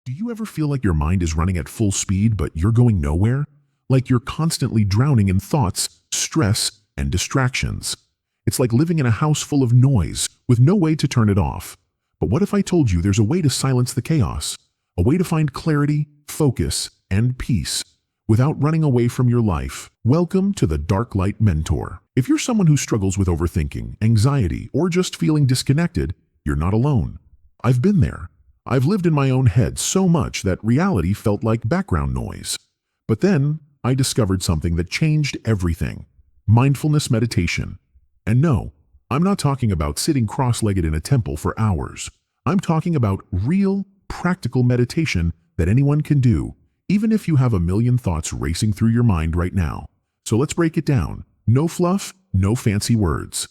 Do you ever feel like your mind is running at full speed, but you're going nowhere? Like you're constantly drowning in thoughts, stress, and distractions. It's like living in a house full of noise with no way to turn it off. But what if I told you there's a way to silence the chaos? A way to find clarity, focus, and peace without running away from your life? Welcome to the Darklight Mentor. If you're someone who struggles with overthinking, anxiety, or just feeling disconnected, you're not alone. I've been there. I've lived in my own head so much that reality felt like background noise. But then I discovered something that changed everything: mindfulness meditation. And no, I'm not talking about sitting cross-legged in a temple for hours. I'm talking about real, practical meditation that anyone can do, even if you have a million thoughts racing through your mind right now. So let's break it down. No fluff, no fancy words.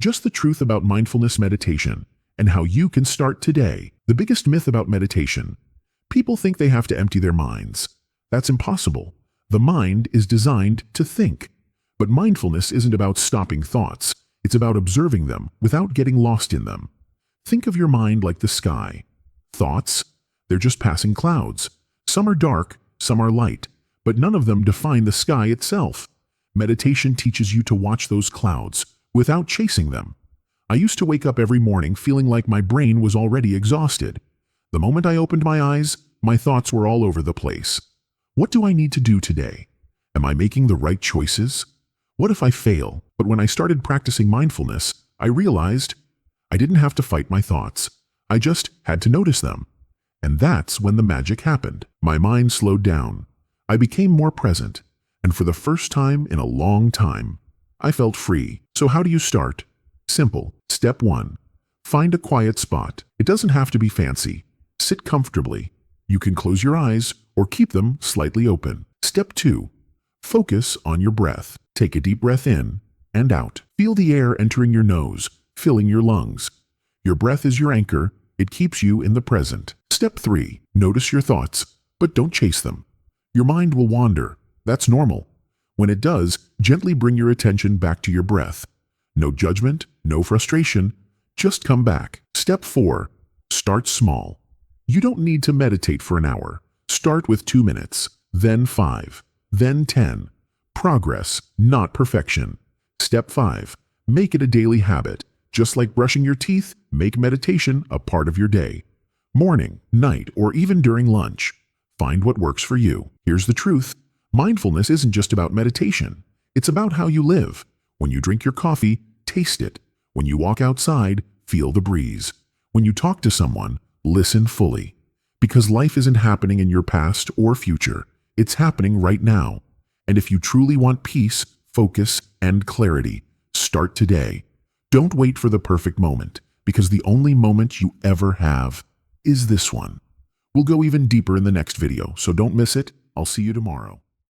Just the truth about mindfulness meditation and how you can start today. The biggest myth about meditation: people think they have to empty their minds. That's impossible. The mind is designed to think. But mindfulness isn't about stopping thoughts. It's about observing them without getting lost in them. Think of your mind like the sky. Thoughts? They're just passing clouds. Some are dark, some are light, but none of them define the sky itself. Meditation teaches you to watch those clouds without chasing them. I used to wake up every morning feeling like my brain was already exhausted. The moment I opened my eyes, my thoughts were all over the place. What do I need to do today? Am I making the right choices? What if I fail? But when I started practicing mindfulness, I realized I didn't have to fight my thoughts. I just had to notice them. And that's when the magic happened. My mind slowed down. I became more present. And for the first time in a long time, I felt free. So how do you start? Simple. Step 1. Find a quiet spot. It doesn't have to be fancy. Sit comfortably. You can close your eyes or keep them slightly open. Step 2. Focus on your breath. Take a deep breath in and out. Feel the air entering your nose, filling your lungs. Your breath is your anchor. It keeps you in the present. Step 3. Notice your thoughts, but don't chase them. Your mind will wander. That's normal. When it does, gently bring your attention back to your breath. No judgment, no frustration. Just come back. Step 4. Start small. You don't need to meditate for an hour. Start with 2 minutes, then 5, then 10. Progress, not perfection. Step 5. Make it a daily habit. Just like brushing your teeth, make meditation a part of your day. Morning, night, or even during lunch. Find what works for you. Here's the truth. Mindfulness isn't just about meditation. It's about how you live. When you drink your coffee, taste it. When you walk outside, feel the breeze. When you talk to someone, listen fully. Because life isn't happening in your past or future. It's happening right now. And if you truly want peace, focus, and clarity, start today. Don't wait for the perfect moment, because the only moment you ever have is this one. We'll go even deeper in the next video, so don't miss it. I'll see you tomorrow.